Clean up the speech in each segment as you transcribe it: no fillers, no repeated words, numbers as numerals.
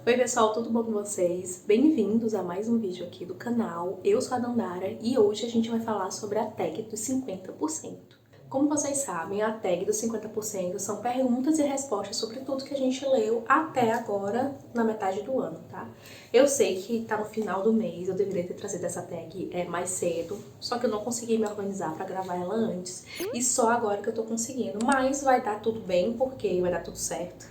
Oi pessoal, tudo bom com vocês? Bem-vindos a mais um vídeo aqui do canal. Eu sou a Dandara e hoje a gente vai falar sobre a tag dos 50%. Como vocês sabem, a tag dos 50% são perguntas e respostas sobre tudo que a gente leu até agora, na metade do ano, tá? Eu sei que tá no final do mês, eu deveria ter trazido essa tag mais cedo, só que eu não consegui me organizar pra gravar ela antes, e só agora que eu tô conseguindo, mas vai dar tudo bem, porque vai dar tudo certo.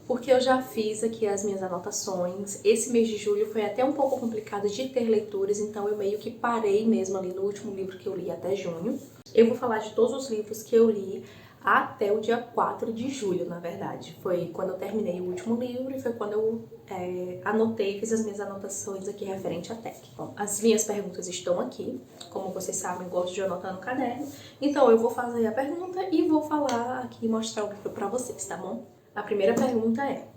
Porque eu já fiz aqui as minhas anotações. Esse mês de julho foi até um pouco complicado de ter leituras, então eu meio que parei mesmo ali no último livro que eu li até junho. Eu vou falar de todos os livros que eu li até o dia 4 de julho, na verdade. Foi quando eu terminei o último livro e foi quando eu anotei, fiz as minhas anotações aqui referente à tag. Bom, as minhas perguntas estão aqui. Como vocês sabem, eu gosto de anotar no caderno. Então eu vou fazer a pergunta e vou falar aqui e mostrar o livro pra vocês, tá bom? A primeira pergunta é: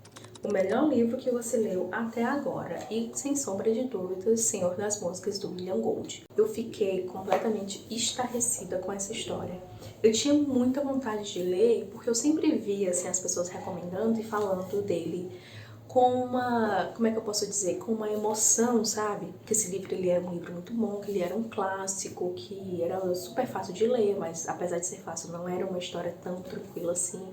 o melhor livro que você leu até agora? E, sem sombra de dúvidas, Senhor das Moscas, do William Gold. Eu fiquei completamente estarrecida com essa história. Eu tinha muita vontade de ler, porque eu sempre via assim, as pessoas recomendando e falando dele com uma, como é que eu posso dizer, com uma emoção, sabe? Que esse livro ele era um livro muito bom, que ele era um clássico, que era super fácil de ler, mas apesar de ser fácil, não era uma história tão tranquila assim.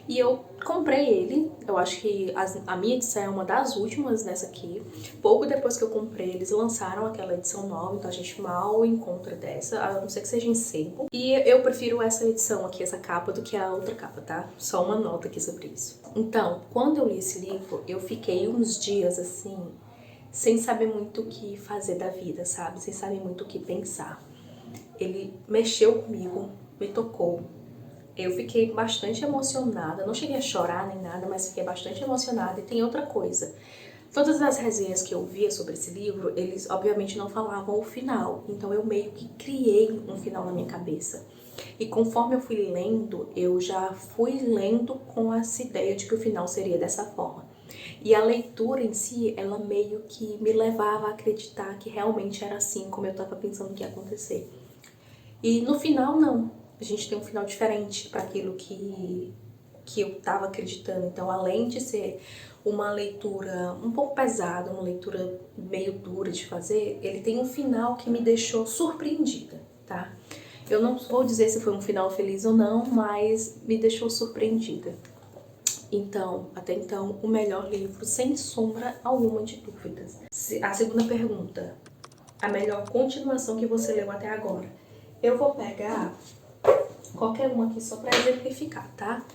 E eu comprei ele, eu acho que a minha edição é uma das últimas nessa aqui. Pouco depois que eu comprei, eles lançaram aquela edição nova, então a gente mal encontra dessa, a não ser que seja em sebo. E eu prefiro essa edição aqui, essa capa, do que a outra capa, tá? Só uma nota aqui sobre isso. Então, quando eu li esse livro, eu fiquei uns dias assim, sem saber muito o que fazer da vida, sabe? Sem saber muito o que pensar. Ele mexeu comigo, me tocou. Eu fiquei bastante emocionada, não cheguei a chorar nem nada, mas fiquei bastante emocionada. E tem outra coisa, todas as resenhas que eu via sobre esse livro, eles obviamente não falavam o final, então eu meio que criei um final na minha cabeça. E conforme eu fui lendo, eu já fui lendo com essa ideia de que o final seria dessa forma. E a leitura em si, ela meio que me levava a acreditar que realmente era assim como eu estava pensando que ia acontecer. E no final, não. A gente tem um final diferente para aquilo que eu estava acreditando. Então, além de ser uma leitura um pouco pesada, uma leitura meio dura de fazer, ele tem um final que me deixou surpreendida, tá? Eu não vou dizer se foi um final feliz ou não, mas me deixou surpreendida. Então, até então, o melhor livro, sem sombra alguma de dúvidas. A segunda pergunta: a melhor continuação que você leu até agora? Eu vou pegar qualquer uma aqui só pra exemplificar, tá?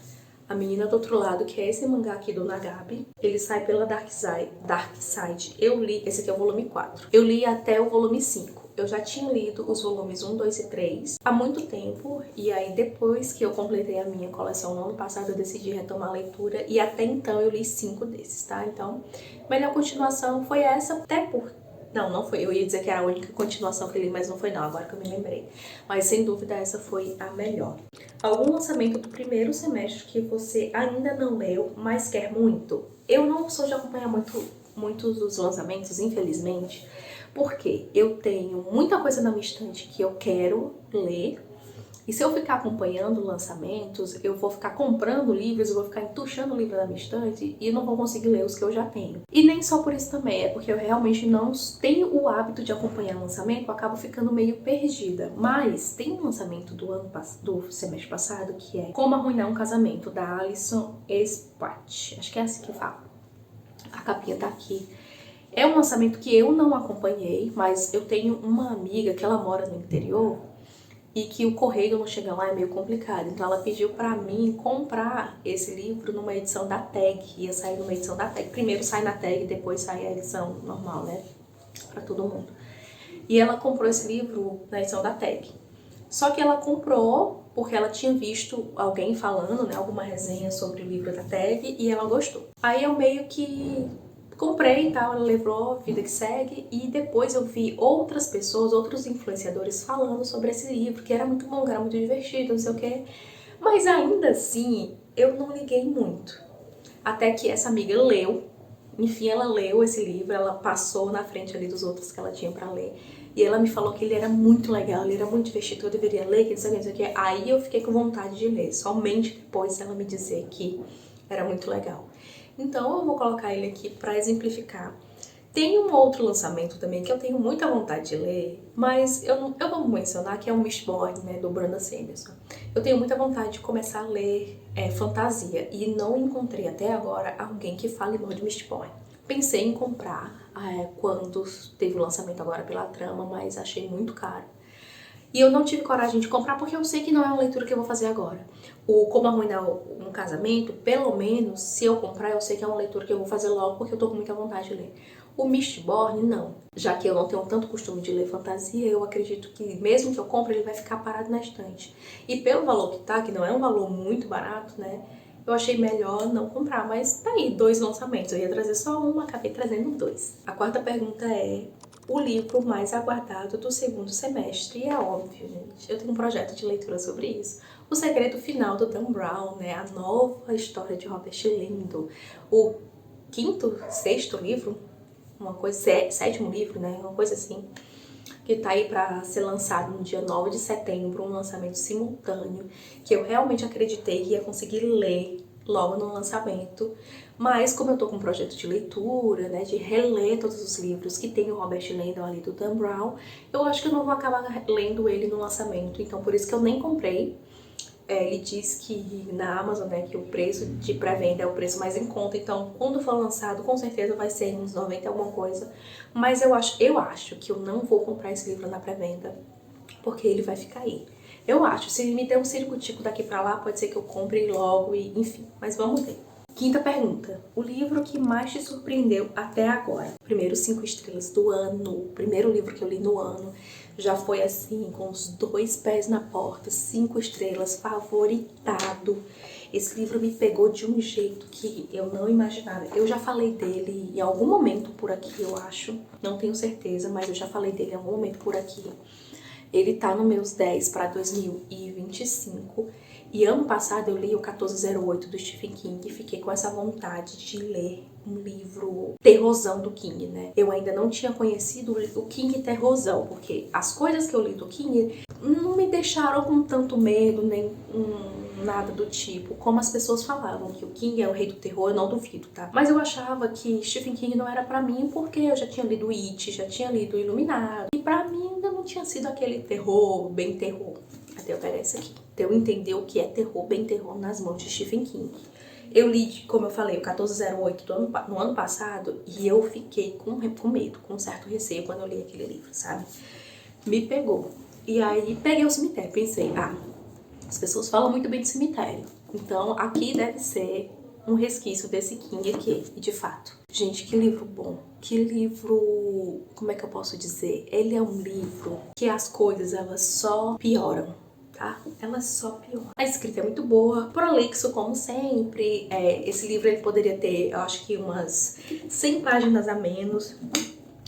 A Menina do Outro Lado, que é esse mangá aqui do Nagabe. Ele sai pela Dark Side. Eu li, esse aqui é o volume 4. Eu li até o volume 5. Eu já tinha lido os volumes 1, 2 e 3 há muito tempo. E aí depois que eu completei a minha coleção no ano passado, eu decidi retomar a leitura. E até então eu li 5 desses, tá? Então, a melhor continuação foi essa, até porque... Não foi. Eu ia dizer que era a única continuação que eu li, mas não foi não, agora que eu me lembrei. Mas sem dúvida essa foi a melhor. Algum lançamento do primeiro semestre que você ainda não leu, mas quer muito? Eu não sou de acompanhar muitos dos lançamentos, infelizmente, porque eu tenho muita coisa na minha estante que eu quero ler. E se eu ficar acompanhando lançamentos, eu vou ficar comprando livros, eu vou ficar entuchando o livro na minha estante e não vou conseguir ler os que eu já tenho. E nem só por isso também, é porque eu realmente não tenho o hábito de acompanhar lançamento, eu acabo ficando meio perdida. Mas tem um lançamento do semestre passado que é Como Arruinar um Casamento, da Alison Espart. Acho que é assim que fala. A capinha tá aqui. É um lançamento que eu não acompanhei, mas eu tenho uma amiga que ela mora no interior e que o correio não chega lá, é meio complicado. Então ela pediu pra mim comprar esse livro numa edição da Tag. Ia sair numa edição da Tag. Primeiro sai na Tag, depois sai a edição normal, né? Pra todo mundo. E ela comprou esse livro na edição da Tag. Só que ela comprou porque ela tinha visto alguém falando, né? Alguma resenha sobre o livro da Tag e ela gostou. Aí eu meio que comprei e tal, ela levou, vida que segue, e depois eu vi outras pessoas, outros influenciadores falando sobre esse livro, que era muito bom, que era muito divertido, não sei o quê. Mas ainda assim, eu não liguei muito. Até que essa amiga leu, enfim, ela leu esse livro, ela passou na frente ali dos outros que ela tinha pra ler. E ela me falou que ele era muito legal, ele era muito divertido, eu deveria ler, que não sei o que. Aí eu fiquei com vontade de ler, somente depois ela me dizer que era muito legal. Então eu vou colocar ele aqui para exemplificar. Tem um outro lançamento também que eu tenho muita vontade de ler, mas eu vou mencionar que é o Mistborn, né, do Brandon Sanderson. Eu tenho muita vontade de começar a ler fantasia e não encontrei até agora alguém que fale mal de Mistborn. Pensei em comprar quando teve o lançamento agora pela Trama, mas achei muito caro. E eu não tive coragem de comprar porque eu sei que não é uma leitura que eu vou fazer agora. O Como Arruinar um Casamento, pelo menos, se eu comprar, eu sei que é uma leitura que eu vou fazer logo porque eu tô com muita vontade de ler. O Mistborn, não. Já que eu não tenho tanto costume de ler fantasia, eu acredito que mesmo que eu compre, ele vai ficar parado na estante. E pelo valor que tá, que não é um valor muito barato, né? Eu achei melhor não comprar, mas tá aí, 2 lançamentos. Eu ia trazer só um, acabei trazendo 2. A quarta pergunta é o livro mais aguardado do segundo semestre. E é óbvio, gente, eu tenho um projeto de leitura sobre isso. O Segredo Final do Dan Brown, né? A nova história de Robert Lindo. O quinto, sexto livro, uma coisa, sétimo livro, né? Uma coisa assim, que tá aí pra ser lançado no dia 9 de setembro, um lançamento simultâneo, que eu realmente acreditei que ia conseguir ler logo no lançamento, mas como eu tô com um projeto de leitura, né, de reler todos os livros que tem o Robert Landon ali do Dan Brown, eu acho que eu não vou acabar lendo ele no lançamento, então por isso que eu nem comprei. Ele diz que na Amazon, né, que o preço de pré-venda é o preço mais em conta, então quando for lançado, com certeza vai ser uns 90 alguma coisa, mas eu acho que eu não vou comprar esse livro na pré-venda, porque ele vai ficar aí. Eu acho, se me der um circo-tico daqui pra lá, pode ser que eu compre logo e enfim, mas vamos ver. Quinta pergunta. O livro que mais te surpreendeu até agora? Primeiro 5 estrelas do ano, o primeiro livro que eu li no ano, já foi assim, com os 2 pés na porta, 5 estrelas, favoritado. Esse livro me pegou de um jeito que eu não imaginava. Eu já falei dele em algum momento por aqui, eu acho. Não tenho certeza, mas eu já falei dele em algum momento por aqui. Ele tá no meus 10 para 2025. E ano passado eu li o 1408 do Stephen King e fiquei com essa vontade de ler um livro terrorzão do King, né? Eu ainda não tinha conhecido o King terrorzão, porque as coisas que eu li do King não me deixaram com tanto medo, nem nada do tipo. Como as pessoas falavam que o King é o rei do terror, eu não duvido, tá? Mas eu achava que Stephen King não era pra mim porque eu já tinha lido It, já tinha lido Iluminado. E pra mim ainda não tinha sido aquele terror, bem terror. Até eu pegar esse aqui. Até eu entender o que é terror, bem terror nas mãos de Stephen King. Eu li, como eu falei, o 1408 no ano passado e eu fiquei com medo, com um certo receio quando eu li aquele livro, sabe? Me pegou. E aí peguei o cemitério, pensei, as pessoas falam muito bem de cemitério, então aqui deve ser um resquício desse King aqui, e de fato. Gente, que livro bom, que livro, como é que eu posso dizer? Ele é um livro que as coisas, elas só pioram, tá? Elas só pioram. A escrita é muito boa, prolixo como sempre. Esse livro ele poderia ter, eu acho que umas 100 páginas a menos.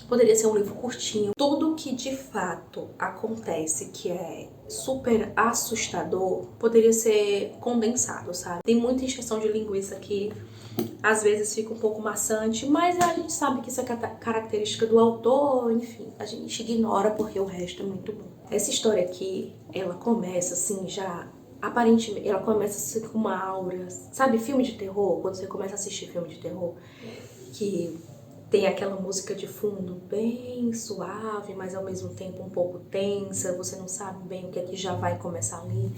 Poderia ser um livro curtinho. Tudo que de fato acontece que é super assustador poderia ser condensado, sabe? Tem muita encheção de linguiça aqui, às vezes fica um pouco maçante, mas a gente sabe que isso é característica do autor, enfim, a gente ignora porque o resto é muito bom. Essa história aqui, ela começa assim já, aparentemente, ela começa assim com uma aura, sabe filme de terror? Quando você começa a assistir filme de terror, que tem aquela música de fundo bem suave, mas ao mesmo tempo um pouco tensa, você não sabe bem o que é que já vai começar ali.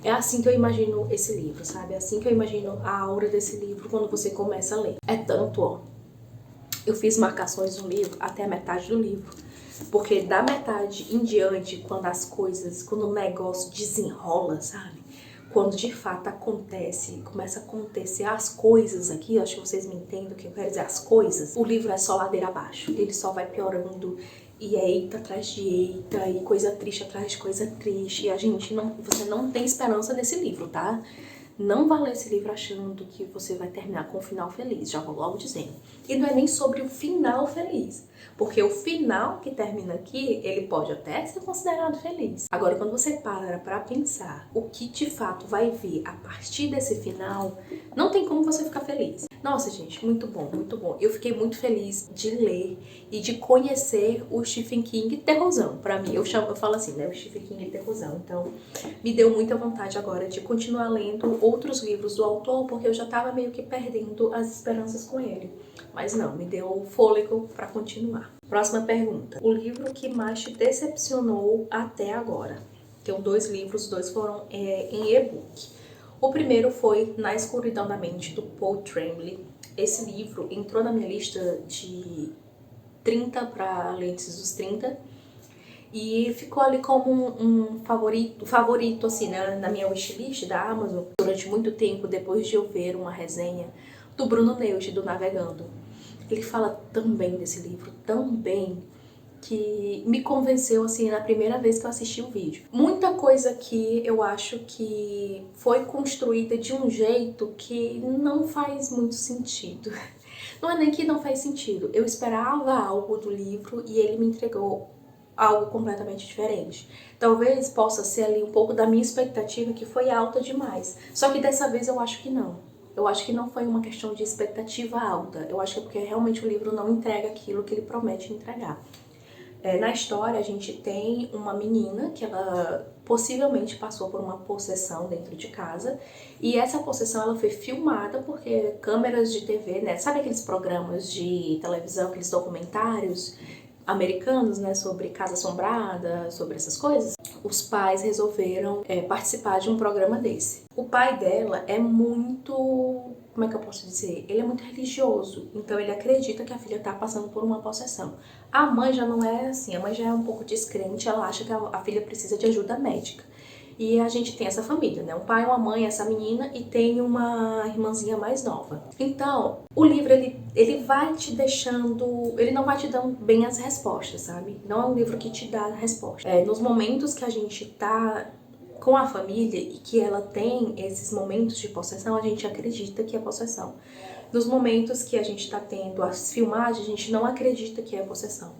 É assim que eu imagino esse livro, sabe? É assim que eu imagino a aura desse livro quando você começa a ler. É tanto, ó, eu fiz marcações no livro até a metade do livro, porque da metade em diante, quando o negócio desenrola, sabe? Quando de fato acontece, começa a acontecer as coisas aqui, acho que vocês me entendem o que eu quero dizer, as coisas, o livro é só ladeira abaixo, ele só vai piorando, e é eita atrás de eita, e coisa triste atrás de coisa triste, e você não tem esperança nesse livro, tá? Não vá ler esse livro achando que você vai terminar com um final feliz, já vou logo dizendo. E não é nem sobre o final feliz, porque o final que termina aqui, ele pode até ser considerado feliz. Agora, quando você para pra pensar o que de fato vai vir a partir desse final, não tem como você ficar feliz. Nossa, gente, muito bom, muito bom. Eu fiquei muito feliz de ler e de conhecer o Stephen King terrorzão. Pra mim, eu falo assim, né? O Stephen King terrorzão. Então, me deu muita vontade agora de continuar lendo outros livros do autor, porque eu já tava meio que perdendo as esperanças com ele. Mas não, me deu fôlego pra continuar. Próxima pergunta. O livro que mais te decepcionou até agora? Tenho 2 livros, os 2 foram em e-book. O primeiro foi Na Escuridão da Mente, do Paul Tremblay. Esse livro entrou na minha lista de 30 para Lentes dos 30 e ficou ali como um favorito assim, né, na minha wishlist da Amazon durante muito tempo, depois de eu ver uma resenha do Bruno Neuge, do Navegando. Ele fala tão bem desse livro, tão bem, que me convenceu assim na primeira vez que eu assisti o vídeo. Muita coisa aqui eu acho que foi construída de um jeito que não faz muito sentido. Não é nem que não faz sentido, eu esperava algo do livro e ele me entregou algo completamente diferente. Talvez possa ser ali um pouco da minha expectativa que foi alta demais, só que dessa vez eu acho que não. Eu acho que não foi uma questão de expectativa alta, eu acho que é porque realmente o livro não entrega aquilo que ele promete entregar. Na história, a gente tem uma menina que ela possivelmente passou por uma possessão dentro de casa, e essa possessão ela foi filmada porque câmeras de TV, né, sabe aqueles programas de televisão, aqueles documentários americanos, né, sobre casa assombrada, sobre essas coisas? Os pais resolveram participar de um programa desse. O pai dela é muito, como é que eu posso dizer? Ele é muito religioso, então ele acredita que a filha tá passando por uma possessão. A mãe já não é assim, a mãe já é um pouco descrente, ela acha que a filha precisa de ajuda médica. E a gente tem essa família, né? Um pai, uma mãe, essa menina e tem uma irmãzinha mais nova. Então, o livro, ele vai te deixando... Ele não vai te dando bem as respostas, sabe? Não é um livro que te dá a resposta. Nos momentos que a gente tá com a família e que ela tem esses momentos de possessão, a gente acredita que é possessão. Nos momentos que a gente tá tendo as filmagens, a gente não acredita que é possessão.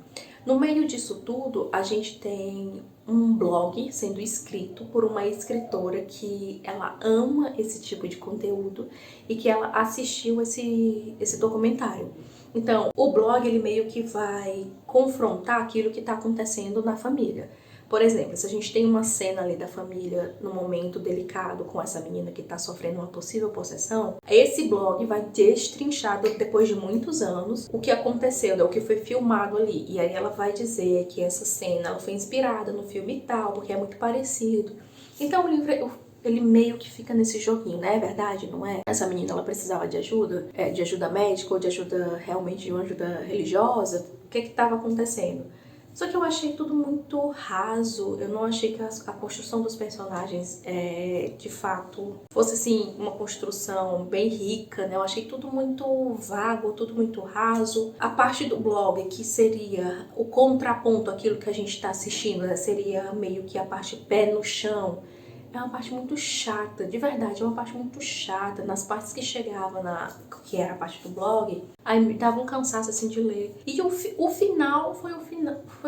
No meio disso tudo, a gente tem um blog sendo escrito por uma escritora que ela ama esse tipo de conteúdo e que ela assistiu esse documentário. Então, o blog ele meio que vai confrontar aquilo que está acontecendo na família. Por exemplo, se a gente tem uma cena ali da família num momento delicado com essa menina que tá sofrendo uma possível possessão, esse blog vai destrinchar depois de muitos anos o que aconteceu, né, o que foi filmado ali. E aí ela vai dizer que essa cena ela foi inspirada no filme tal, porque é muito parecido. Então o livro ele meio que fica nesse joguinho, né? É verdade, não é? Essa menina ela precisava de ajuda médica ou de ajuda realmente de uma ajuda religiosa. O que estava acontecendo? Só que eu achei tudo muito raso, eu não achei que a construção dos personagens de fato fosse assim uma construção bem rica, né? Eu achei tudo muito vago, tudo muito raso. A parte do blog, que seria o contraponto àquilo que a gente está assistindo, né? Seria meio que a parte pé no chão. É uma parte muito chata, de verdade, é uma parte muito chata. Nas partes que chegava que era a parte do blog, aí me dava um cansaço assim de ler. E o final foi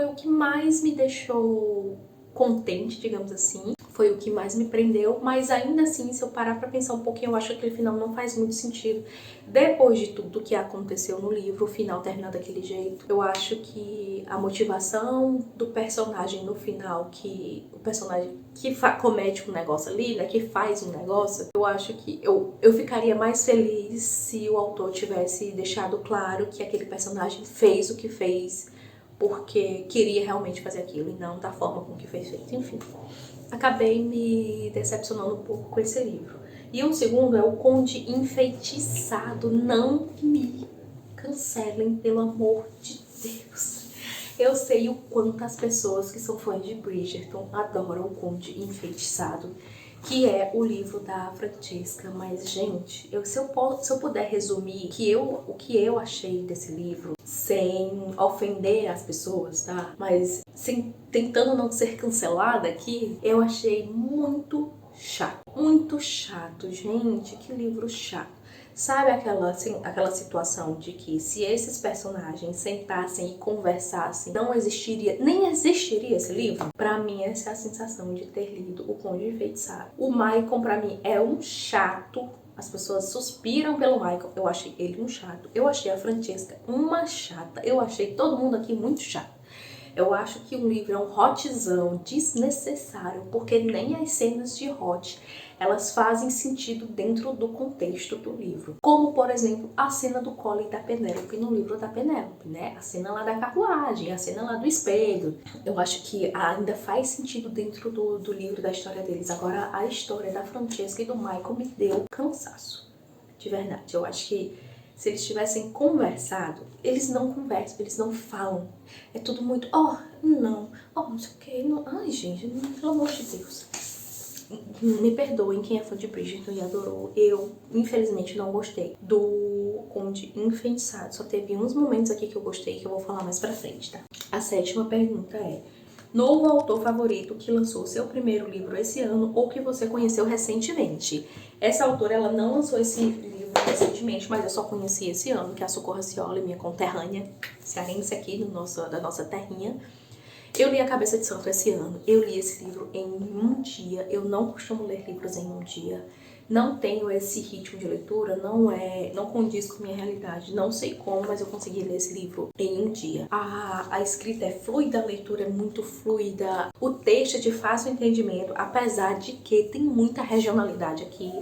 o que mais me deixou contente, digamos assim. Foi o que mais me prendeu, mas ainda assim, se eu parar pra pensar um pouquinho, eu acho que aquele final não faz muito sentido. Depois de tudo que aconteceu no livro, o final terminar daquele jeito, eu acho que a motivação do personagem no final, que o personagem que comete um negócio ali, né, que faz um negócio, eu acho que eu ficaria mais feliz se o autor tivesse deixado claro que aquele personagem fez o que fez porque queria realmente fazer aquilo e não da forma com que foi feito. Enfim, acabei me decepcionando um pouco com esse livro. E o segundo é O Conde Enfeitiçado. Não me cancelem, pelo amor de Deus. Eu sei o quanto as pessoas que são fãs de Bridgerton adoram O Conde Enfeitiçado, que é o livro da Francesca, mas gente, se eu puder resumir o que eu achei desse livro, sem ofender as pessoas, tá? Mas tentando não ser cancelada aqui, eu achei muito chato. Muito chato, gente, que livro chato. Sabe aquela situação de que se esses personagens sentassem e conversassem, nem existiria esse livro? Pra mim, essa é a sensação de ter lido O Conde Enfeitiçado. O Maicon, pra mim, é um chato As pessoas suspiram pelo Michael. Eu achei ele um chato. Eu achei a Francesca uma chata. Eu achei todo mundo aqui muito chato. Eu acho que o livro é um hotzão desnecessário, porque nem as cenas de hot, elas fazem sentido dentro do contexto do livro. Como, por exemplo, a cena do Colin e da Penélope no livro da Penélope, né? A cena lá da carruagem, a cena lá do espelho. Eu acho que ainda faz sentido dentro do livro, da história deles. Agora, a história da Francesca e do Michael me deu cansaço. De verdade, eu acho que se eles tivessem conversado, eles não conversam, eles não falam. É tudo muito, não sei o que, não. Ai, gente, pelo amor de Deus. Me perdoem quem é fã de Bridgerton e adorou. Eu, infelizmente, não gostei do Conde Enfeitiçado. Só teve uns momentos aqui que eu gostei, que eu vou falar mais pra frente, tá? A 7ª pergunta é: novo autor favorito que lançou seu primeiro livro esse ano ou que você conheceu recentemente? Essa autora, ela não lançou esse livro recentemente, mas eu só conheci esse ano, que é a Socorro Cioli, minha conterrânea cearense aqui da nossa terrinha. Eu li A Cabeça de Santo esse ano. Eu li esse livro em um dia. Eu não costumo ler livros em um dia. Não tenho esse ritmo de leitura, não condiz com a minha realidade. Não sei como, mas eu consegui ler esse livro em um dia. A escrita é fluida, a leitura é muito fluida. O texto é de fácil entendimento, apesar de que tem muita regionalidade aqui.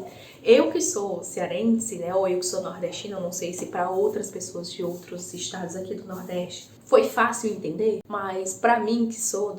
Eu que sou cearense, né, ou eu que sou nordestina, não sei se para outras pessoas de outros estados aqui do Nordeste foi fácil entender, mas pra mim, que sou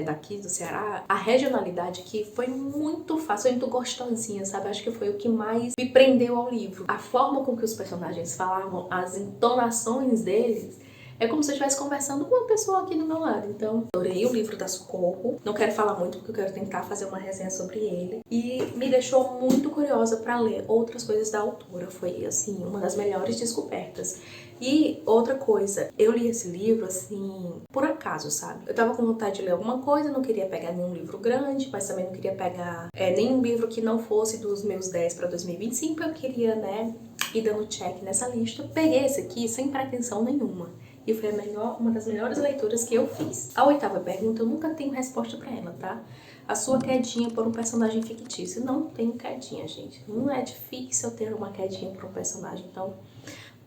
daqui do Ceará, a regionalidade aqui foi muito fácil, muito gostosinha, sabe? Acho que foi o que mais me prendeu ao livro. A forma com que os personagens falavam, as entonações deles, é como se eu estivesse conversando com uma pessoa aqui do meu lado. Então, adorei o livro da Socorro. Não quero falar muito porque eu quero tentar fazer uma resenha sobre ele. E me deixou muito curiosa para ler outras coisas da autora. Foi, assim, uma das melhores descobertas. E outra coisa, eu li esse livro, assim, por acaso, sabe? Eu tava com vontade de ler alguma coisa, não queria pegar nenhum livro grande, mas também não queria pegar nenhum livro que não fosse dos meus 10 para 2025. Eu queria, né, ir dando check nessa lista. Peguei esse aqui sem pretensão nenhuma. E foi uma das melhores leituras que eu fiz. A 8ª pergunta, eu nunca tenho resposta pra ela, tá? A sua quedinha por um personagem fictício. Não tenho quedinha, gente. Não é difícil ter uma quedinha por um personagem, então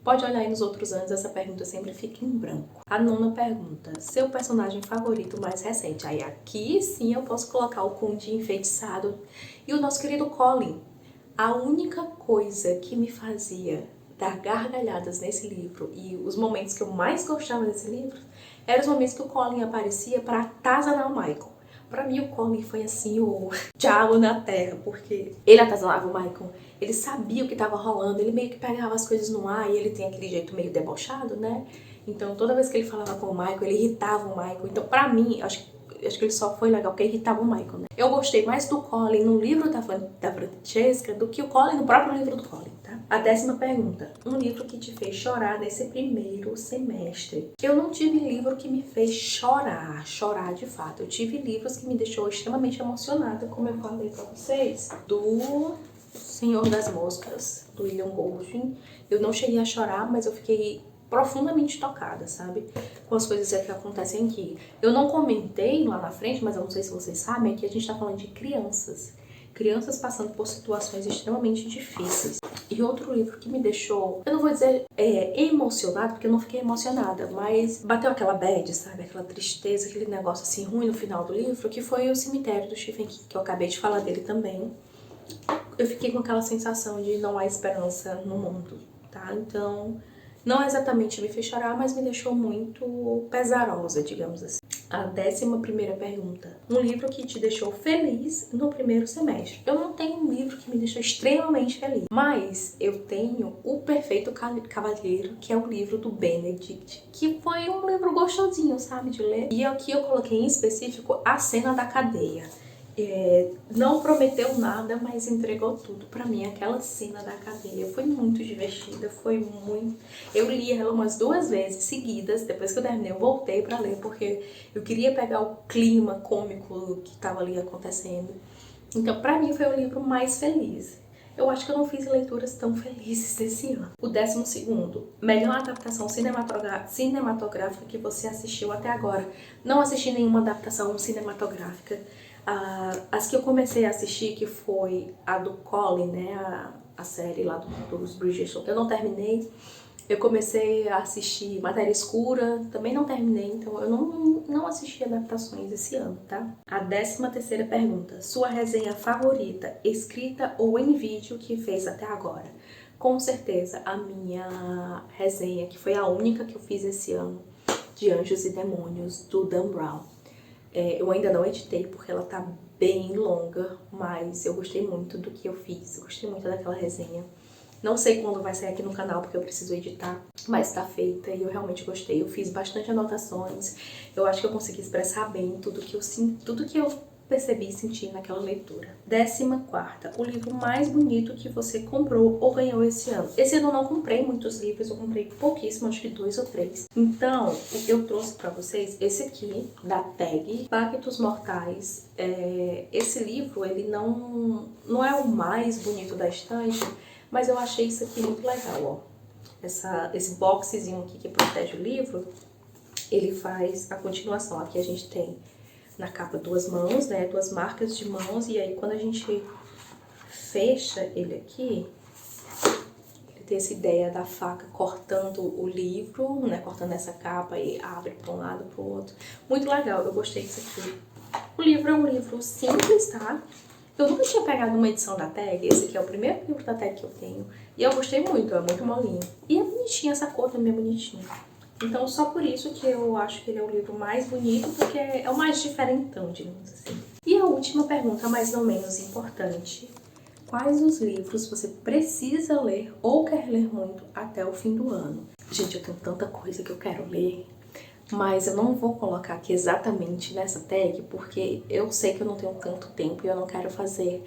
pode olhar aí nos outros anos, essa pergunta sempre fica em branco. A 9ª pergunta, seu personagem favorito mais recente? Aí aqui sim eu posso colocar o Conde Enfeitiçado e o nosso querido Colin. A única coisa que me fazia dar gargalhadas nesse livro e os momentos que eu mais gostava desse livro eram os momentos que o Colin aparecia para atazanar o Michael. Pra mim, o Colin foi assim, o diabo na terra, porque ele atazanava o Michael, ele sabia o que tava rolando, ele meio que pegava as coisas no ar e ele tem aquele jeito meio debochado, né? Então, toda vez que ele falava com o Michael, ele irritava o Michael. Então, pra mim, acho que ele só foi legal porque irritava o Michael, né? Eu gostei mais do Colin no livro da Francesca do que o Colin no próprio livro do Colin, tá? A 10ª pergunta. Um livro que te fez chorar nesse primeiro semestre? Eu não tive livro que me fez chorar de fato. Eu tive livros que me deixou extremamente emocionada, como eu falei pra vocês, do Senhor das Moscas, do William Golding. Eu não cheguei a chorar, mas eu fiquei profundamente tocada, sabe? Com as coisas que acontecem aqui. Eu não comentei lá na frente, mas eu não sei se vocês sabem, que a gente tá falando de crianças. Crianças passando por situações extremamente difíceis. E outro livro que me deixou, eu não vou dizer emocionada, porque eu não fiquei emocionada, mas bateu aquela bad, sabe? Aquela tristeza, aquele negócio assim ruim no final do livro, que foi O Cemitério do Stephen King, que eu acabei de falar dele também. Eu fiquei com aquela sensação de não há esperança no mundo, tá? Então, não exatamente me fez chorar, mas me deixou muito pesarosa, digamos assim. A 11ª pergunta. Um livro que te deixou feliz no primeiro semestre? Eu não tenho um livro que me deixou extremamente feliz, mas eu tenho O Perfeito Cavalheiro, que é o livro do Benedict, que foi um livro gostosinho, sabe, de ler. E aqui eu coloquei em específico A Cena da Cadeia. Não prometeu nada, mas entregou tudo pra mim. Aquela cena da cadeia foi muito divertida, foi muito... Eu li ela umas 2 vezes seguidas, depois que eu terminei eu voltei pra ler, porque eu queria pegar o clima cômico que tava ali acontecendo. Então, pra mim, foi o livro mais feliz. Eu acho que eu não fiz leituras tão felizes esse ano. O 12º, melhor adaptação cinematográfica que você assistiu até agora. Não assisti nenhuma adaptação cinematográfica. As que eu comecei a assistir, que foi a do Colin, né, a série lá dos Bridgerton. Eu não terminei. Eu comecei a assistir Matéria Escura, também não terminei, então eu não assisti adaptações esse ano, tá? A 13ª pergunta. Sua resenha favorita, escrita ou em vídeo que fez até agora? Com certeza a minha resenha, que foi a única que eu fiz esse ano, de Anjos e Demônios, do Dan Brown. Eu ainda não editei porque ela tá bem longa, mas eu gostei muito do que eu fiz, eu gostei muito daquela resenha. Não sei quando vai sair aqui no canal, porque eu preciso editar, mas tá feita e eu realmente gostei. Eu fiz bastante anotações, eu acho que eu consegui expressar bem tudo que eu sinto, tudo que eu percebi e senti naquela leitura. 14ª, o livro mais bonito que você comprou ou ganhou esse ano. Esse ano eu não comprei muitos livros, eu comprei pouquíssimo, acho que 2 ou 3. Então, eu trouxe pra vocês esse aqui, da Tag, Pactos Mortais. Esse livro, ele não é o mais bonito da estante, mas eu achei isso aqui muito legal, ó. Esse boxezinho aqui que protege o livro, ele faz a continuação. Aqui a gente tem na capa 2 mãos, né, 2 marcas de mãos, e aí quando a gente fecha ele aqui, ele tem essa ideia da faca cortando o livro, né, cortando essa capa e abre para um lado para o outro. Muito legal, eu gostei disso aqui. O livro é um livro simples, tá? Eu nunca tinha pegado uma edição da Tag, esse aqui é o primeiro livro da Tag que eu tenho, e eu gostei muito, é muito molinho. E é bonitinho, essa cor também é bonitinha. Então, só por isso que eu acho que ele é o livro mais bonito, porque é o mais diferentão, digamos assim. E a última pergunta, mais não menos importante. Quais os livros você precisa ler ou quer ler muito até o fim do ano? Gente, eu tenho tanta coisa que eu quero ler, mas eu não vou colocar aqui exatamente nessa tag, porque eu sei que eu não tenho tanto tempo e eu não quero fazer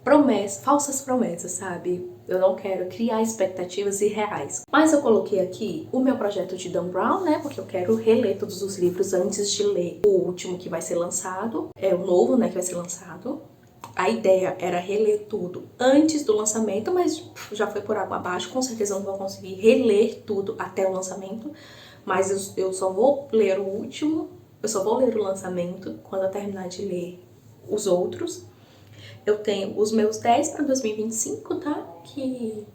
falsas promessas, sabe? Eu não quero criar expectativas irreais. Mas eu coloquei aqui o meu projeto de Dan Brown, né? Porque eu quero reler todos os livros antes de ler o último que vai ser lançado. É o novo, né, que vai ser lançado. A ideia era reler tudo antes do lançamento, mas já foi por água abaixo. Com certeza eu não vou conseguir reler tudo até o lançamento. Mas eu só vou ler o último, eu só vou ler o lançamento quando eu terminar de ler os outros. Eu tenho os meus 10 para 2025, tá? Que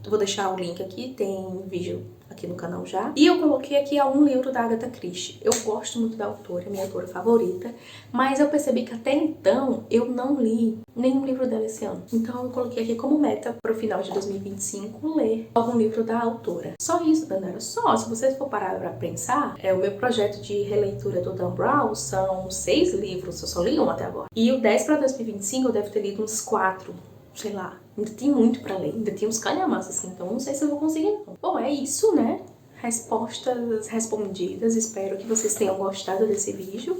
eu vou deixar o link aqui, tem vídeo aqui no canal já. E eu coloquei aqui um livro da Agatha Christie. Eu gosto muito da autora, minha autora favorita, mas eu percebi que até então eu não li nenhum livro dela esse ano. Então eu coloquei aqui como meta para o final de 2025 ler algum livro da autora. Só isso, galera, só. Se vocês for parar pra pensar, o meu projeto de releitura do Dan Brown são 6 livros, eu só li um até agora. E o 10 para 2025 eu devo ter lido uns 4, sei lá. Ainda tem muito pra ler, ainda tem uns calhamaços assim, então não sei se eu vou conseguir não. Bom, é isso, né? Respostas respondidas, espero que vocês tenham gostado desse vídeo.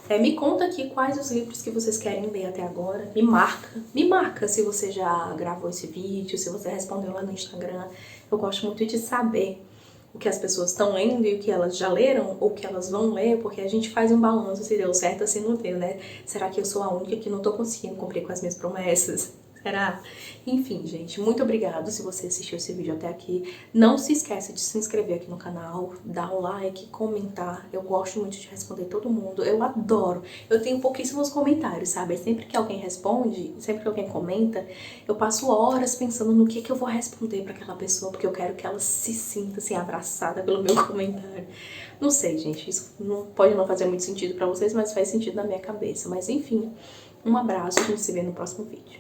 Me conta aqui quais os livros que vocês querem ler até agora, me marca se você já gravou esse vídeo, se você respondeu lá no Instagram. Eu gosto muito de saber o que as pessoas estão lendo e o que elas já leram ou o que elas vão ler, porque a gente faz um balanço se deu certo ou se não deu, né? Será que eu sou a única que não tô conseguindo cumprir com as minhas promessas? Será? Enfim, gente, muito obrigado se você assistiu esse vídeo até aqui. Não se esqueça de se inscrever aqui no canal, dar um like, comentar. Eu gosto muito de responder todo mundo, eu adoro. Eu tenho pouquíssimos comentários, sabe? Sempre que alguém responde, sempre que alguém comenta, eu passo horas pensando no que eu vou responder pra aquela pessoa, porque eu quero que ela se sinta assim, abraçada pelo meu comentário. Não sei, gente, isso pode não fazer muito sentido pra vocês, mas faz sentido na minha cabeça. Mas enfim, um abraço, a gente se vê no próximo vídeo.